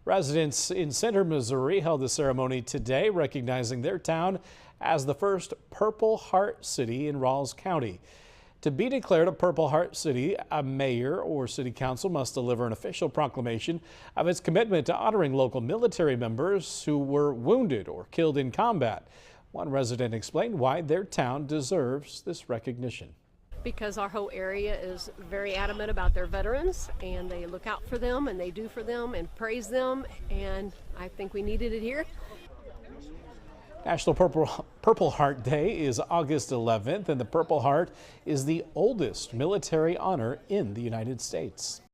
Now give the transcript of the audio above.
Residents in Center, Missouri held the ceremony today, recognizing their town as the first Purple Heart City in Rawls County. To be declared a Purple Heart City, a mayor or city council must deliver an official proclamation of its commitment to honoring local military members who were wounded or killed in combat. One resident explained why their town deserves this recognition. Because our whole area is very adamant about their veterans, and they look out for them and they do for them and praise them, and I think we needed it here. National Purple Heart Day is August 11th, and the Purple Heart is the oldest military honor in the United States.